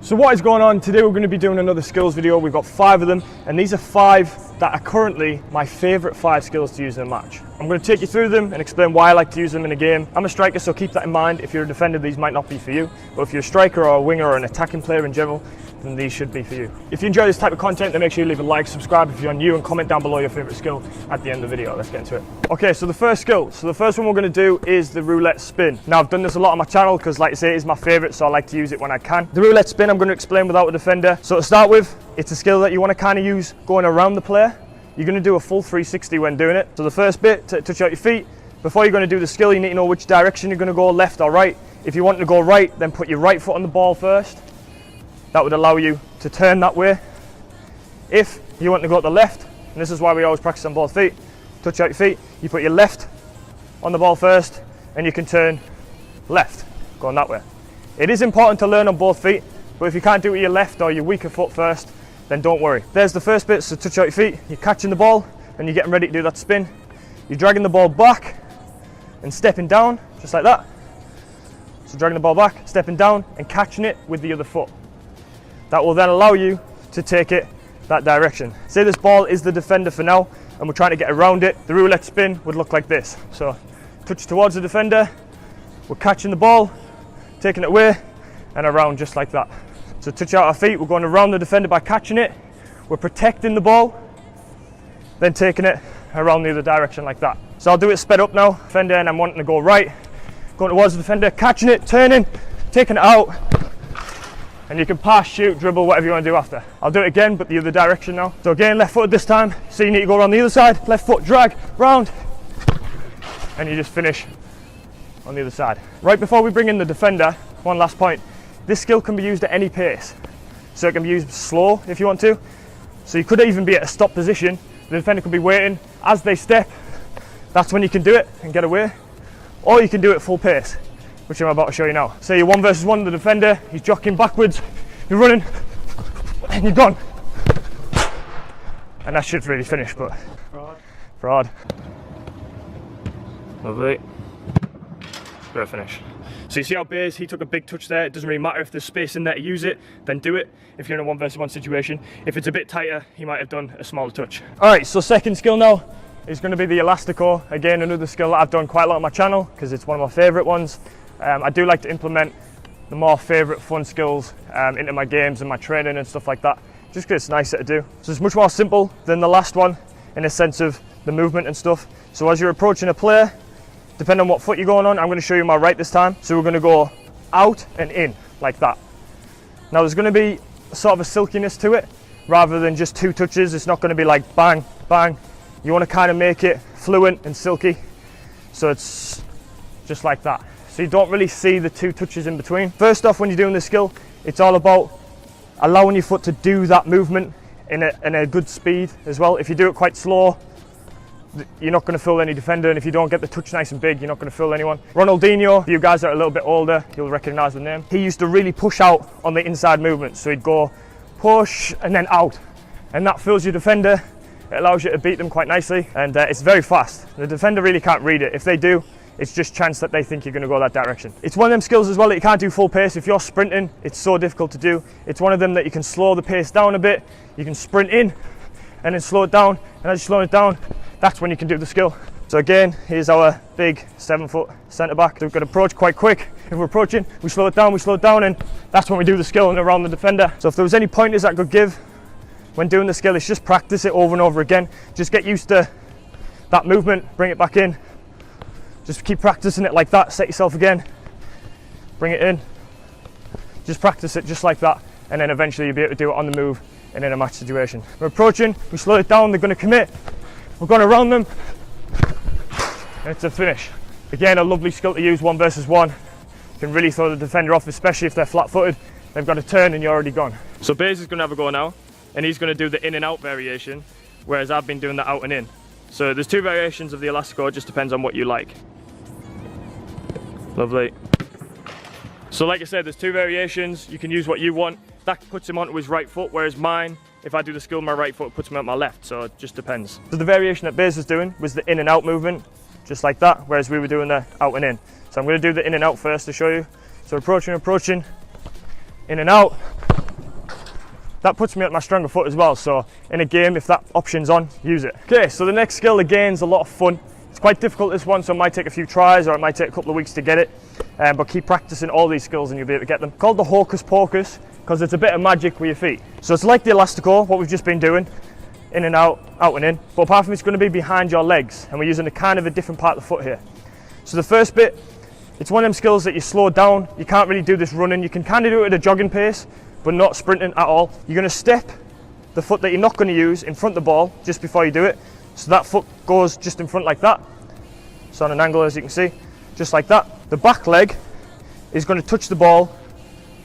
So what is going on? Today we're going to be doing another skills video. We've got 5 of them, and these are 5 that are currently my favourite 5 skills to use in a match. I'm going to take you through them and explain why I like to use them in a game. I'm a striker, so keep that in mind. If you're a defender, these might not be for you, but if you're a striker or a winger or an attacking player in general, then these should be for you. If you enjoy this type of content, then make sure you leave a like, subscribe if you're new, and comment down below your favourite skill at the end of the video. Let's get into it. Okay, so the first skill. So the first one we're going to do is the roulette spin. Now I've done this a lot on my channel because, like I say, it is my favourite, so I like to use it when I can. The roulette spin I'm going to explain without a defender. So to start with, it's a skill that you want to kind of use going around the player. You're going to do a full 360 when doing it. So the first bit, to touch out your feet. Before you're going to do the skill, you need to know which direction you're going to go, left or right. If you want to go right, then put your right foot on the ball first. That would allow you to turn that way. If you want to go to the left, and this is why we always practice on both feet, touch out your feet, you put your left on the ball first, and you can turn left, going that way. It is important to learn on both feet, but if you can't do it with your left or your weaker foot first, then don't worry. There's the first bit, so touch out your feet, you're catching the ball, and you're getting ready to do that spin. You're dragging the ball back and stepping down, just like that. So dragging the ball back, stepping down, and catching it with the other foot. That will then allow you to take it that direction. Say this ball is the defender for now, and we're trying to get around it. The roulette spin would look like this. So touch towards the defender, we're catching the ball, taking it away, and around just like that. So touch out our feet, we're going around the defender by catching it, we're protecting the ball, then taking it around the other direction like that. So I'll do it sped up now, defender, and I'm wanting to go right, going towards the defender, catching it, turning, taking it out, and you can pass, shoot, dribble, whatever you want to do after. I'll do it again, but the other direction now. So again, left foot this time, so you need to go around the other side, left foot, drag, round, and you just finish on the other side. Right before we bring in the defender, one last point, this skill can be used at any pace. So it can be used slow if you want to. So you could even be at a stop position, the defender could be waiting, as they step, that's when you can do it and get away. Or you can do it at full pace, which I'm about to show you now. So you're 1 versus 1 with the defender, he's jockeying backwards, you're running, and you're gone. And that should really finish, but fraud. Lovely. Great finish. So you see how Bays, he took a big touch there. It doesn't really matter if there's space in there to use it, then do it. If you're in a 1 versus 1 situation, if it's a bit tighter, he might have done a smaller touch. All right, so second skill now is going to be the Elastico. Again, another skill that I've done quite a lot on my channel because it's one of my favorite ones. I do like to implement the more favourite fun skills into my games and my training and stuff like that, just because it's nicer to do. So it's much more simple than the last one in a sense of the movement and stuff. So as you're approaching a player, depending on what foot you're going on, I'm going to show you my right this time. So we're going to go out and in like that. Now there's going to be sort of a silkiness to it rather than just 2 touches. It's not going to be like bang, bang. You want to kind of make it fluent and silky. So it's just like that. So you don't really see the 2 touches in between. First off, when you're doing this skill, it's all about allowing your foot to do that movement in a good speed as well. If you do it quite slow, you're not going to fool any defender, and if you don't get the touch nice and big, you're not going to fool anyone. Ronaldinho, for you guys that are a little bit older, you'll recognise the name. He used to really push out on the inside movement, so he'd go push and then out, and that fools your defender. It allows you to beat them quite nicely, and it's very fast. The defender really can't read it. If they do, it's just chance that they think you're going to go that direction. It's one of them skills as well that you can't do full pace. If you're sprinting, it's so difficult to do. It's one of them that you can slow the pace down a bit. You can sprint in and then slow it down, and as you slow it down, that's when you can do the skill. So again, here's our big 7-foot centre back. So we've got to approach quite quick. If we're approaching, we slow it down, and that's when we do the skill and around the defender. So if there was any pointers I could give when doing the skill, it's just practice it over and over again. Just get used to that movement, bring it back in. Just keep practicing it like that, set yourself again, bring it in. Just practice it just like that, and then eventually you'll be able to do it on the move and in a match situation. We're approaching, we slow it down, they're going to commit. We're going around them, and it's a finish. Again, a lovely skill to use 1 versus 1. You can really throw the defender off, especially if they're flat-footed. They've got to turn and you're already gone. So Bays is going to have a go now, and he's going to do the in and out variation, whereas I've been doing the out and in. So there's 2 variations of the Elastico, it just depends on what you like. Lovely. So like I said, there's 2 variations. You can use what you want. That puts him onto his right foot, whereas mine, if I do the skill with my right foot, it puts me on my left, so it just depends. So the variation that Bays was doing was the in and out movement, just like that, whereas we were doing the out and in. So I'm going to do the in and out first to show you. So approaching, in and out. That puts me at my stronger foot as well, so in a game, if that option's on, use it. Okay, so the next skill again is a lot of fun. It's quite difficult, this one, so it might take a few tries or it might take a couple of weeks to get it, but keep practicing all these skills and you'll be able to get them. Called the Hocus Pocus because it's a bit of magic with your feet. So it's like the Elastico, what we've just been doing, in and out, out and in, but apart from it's going to be behind your legs, and we're using a kind of a different part of the foot here. So the first bit, it's one of them skills that you slow down. You can't really do this running. You can kind of do it at a jogging pace, but not sprinting at all. You're going to step the foot that you're not going to use in front of the ball just before you do it. So that foot goes just in front like that. So on an angle, as you can see, just like that. The back leg is going to touch the ball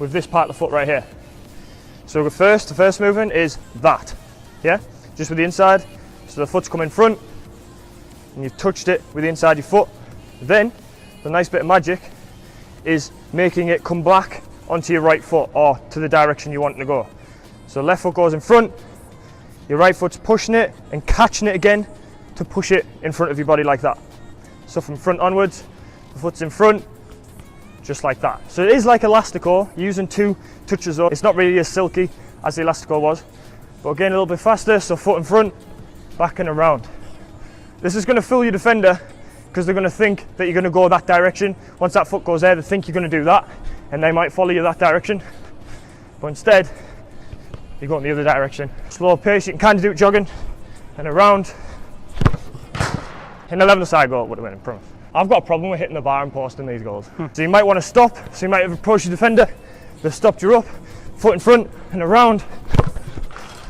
with this part of the foot right here. So the first movement is that, yeah? Just with the inside. So the foot's come in front and you've touched it with the inside of your foot. Then, the nice bit of magic is making it come back onto your right foot or to the direction you want it to go. So left foot goes in front, your right foot's pushing it and catching it again to push it in front of your body like that. So from front onwards, the foot's in front, just like that. So it is like Elastico, using 2 touches though. It's not really as silky as the Elastico was, but again a little bit faster, so foot in front, back and around. This is going to fool your defender because they're going to think that you're going to go that direction. Once that foot goes there, they think you're going to do that, and they might follow you that direction. But instead, you're going the other direction. Slow pace, you can kind of do it jogging, and around. In the level side goal, it would have been, I promise. I've got a problem with hitting the bar and posting these goals. So you might want to stop, so you might have approached your defender, they've stopped you up, foot in front, and around,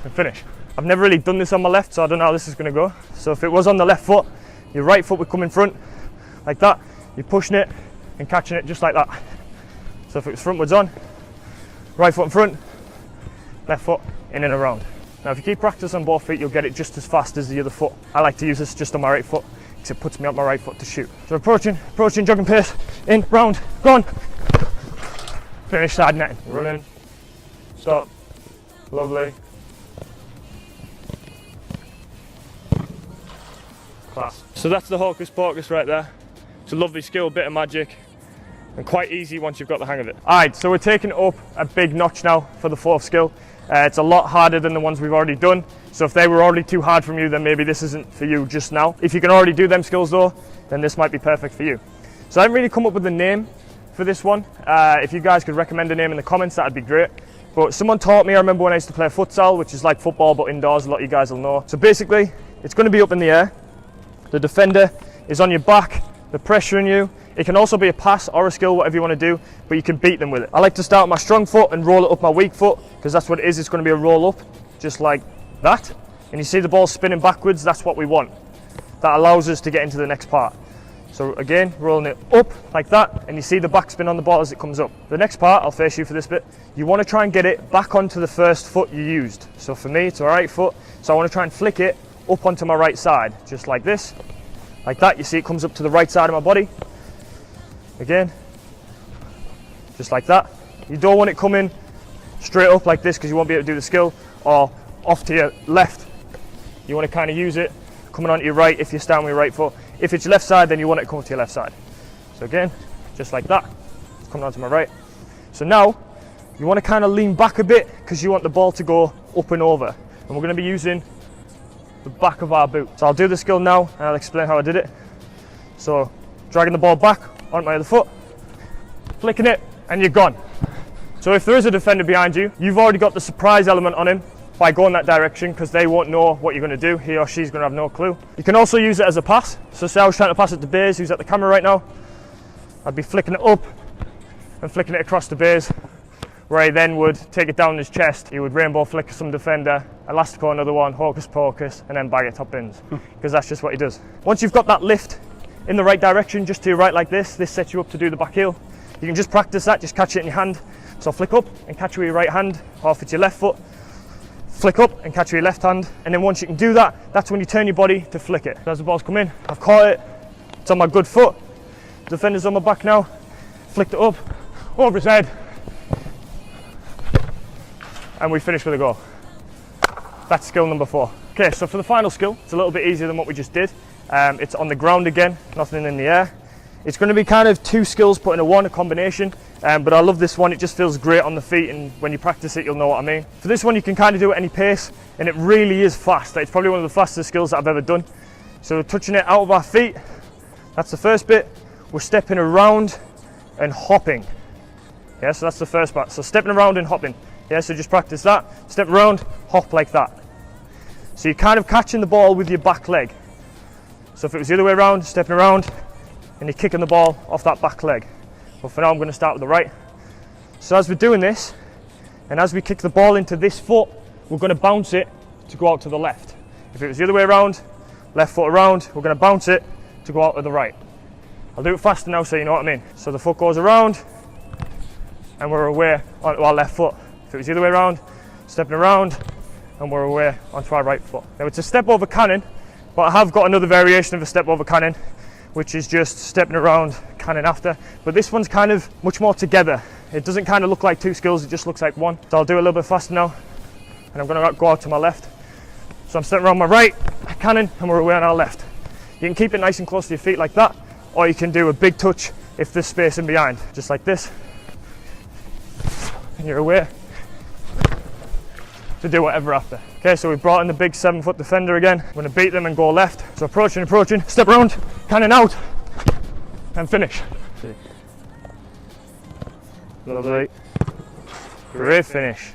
and finish. I've never really done this on my left, so I don't know how this is going to go. So if it was on the left foot, your right foot would come in front, like that. You're pushing it and catching it just like that. So if it was frontwards on, right foot in front, left foot in and around. Now if you keep practice on both feet, you'll get it just as fast as the other foot. I like to use this just on my right foot, because it puts me on my right foot to shoot. So approaching, jogging pace, in, round, gone. Finish side netting. Running, stop, lovely. Class. So that's the Hocus Pocus right there. It's a lovely skill, bit of magic, and quite easy once you've got the hang of it. Alright, so we're taking it up a big notch now for the 4th skill. It's a lot harder than the ones we've already done. So if they were already too hard from you, then maybe this isn't for you just now. If you can already do them skills though, then this might be perfect for you. So I haven't really come up with a name for this one. If you guys could recommend a name in the comments, that'd be great. But someone taught me, I remember when I used to play futsal, which is like football but indoors, a lot of you guys will know. So basically, it's going to be up in the air. The defender is on your back, they're pressuring you. It can also be a pass or a skill, whatever you want to do, but you can beat them with it. I like to start with my strong foot and roll it up my weak foot, because that's what it is. It's going to be a roll up, just like that. And you see the ball spinning backwards, that's what we want. That allows us to get into the next part. So again, rolling it up like that, and you see the backspin on the ball as it comes up. The next part, I'll face you for this bit, you want to try and get it back onto the first foot you used. So for me, it's my right foot, so I want to try and flick it up onto my right side, just like this, like that. You see it comes up to the right side of my body. Again, just like that. You don't want it coming straight up like this because you won't be able to do the skill, or off to your left. You want to kind of use it coming onto your right if you're standing with your right foot. If it's your left side, then you want it to come to your left side. So again, just like that, it's coming onto my right. So now, you want to kind of lean back a bit because you want the ball to go up and over. And we're going to be using the back of our boot. So I'll do the skill now and I'll explain how I did it. So dragging the ball back on my other foot, flicking it, and you're gone. So if there is a defender behind you, you've already got the surprise element on him by going that direction, because they won't know what you're going to do. He or she's going to have no clue. You can also use it as a pass. So say I was trying to pass it to Bays, who's at the camera right now. I'd be flicking it up and flicking it across to Bays, where he then would take it down his chest. He would rainbow flick some defender, Elastico another one, Hocus Pocus, and then bag it top bins, because that's just what he does. Once you've got that lift in the right direction, just to your right like this sets you up to do the back heel. You can just practice that, just catch it in your hand. So flick up and catch it with your right hand, or if it's your left foot, flick up and catch it with your left hand. And then once you can do that, that's when you turn your body to flick it. As the ball's come in, I've caught it, it's on my good foot. Defender's on my back now, flicked it up, over his head, and we finish with a goal. That's skill number 4. Okay, so for the final skill, it's a little bit easier than what we just did. It's on the ground again, nothing in the air. It's going to be kind of 2 skills put into one, a combination. but I love this one. It just feels great on the feet, and when you practice it, you'll know what I mean. For this one, you can kind of do it at any pace, and it really is fast. It's probably one of the fastest skills that I've ever done. So we're touching it out of our feet. That's the first bit. We're stepping around and hopping. Yeah, so that's the first part. So stepping around and hopping. Yeah, so just practice that. Step around, hop like that. So you're kind of catching the ball with your back leg. So if it was the other way around, stepping around, and you're kicking the ball off that back leg. But for now, I'm going to start with the right. So as we're doing this, and as we kick the ball into this foot, we're going to bounce it to go out to the left. If it was the other way around, left foot around, we're going to bounce it to go out to the right. I'll do it faster now so you know what I mean. So the foot goes around, and we're away onto our left foot. If it was the other way around, stepping around, and we're away onto our right foot. Now it's a step over cannon, but I have got another variation of a step over cannon, which is just stepping around, cannon after. But this one's kind of much more together. It doesn't kind of look like two skills, it just looks like one. So I'll do it a little bit faster now, and I'm going to go out to my left. So I'm stepping around my right, cannon, and we're away on our left. You can keep it nice and close to your feet like that, or you can do a big touch if there's space in behind, just like this. And you're away to do whatever after. Okay, so we've brought in the big 7-foot defender again. I'm going to beat them and go left. So approaching, step around, cannon out, and finish. Lovely. Great finish.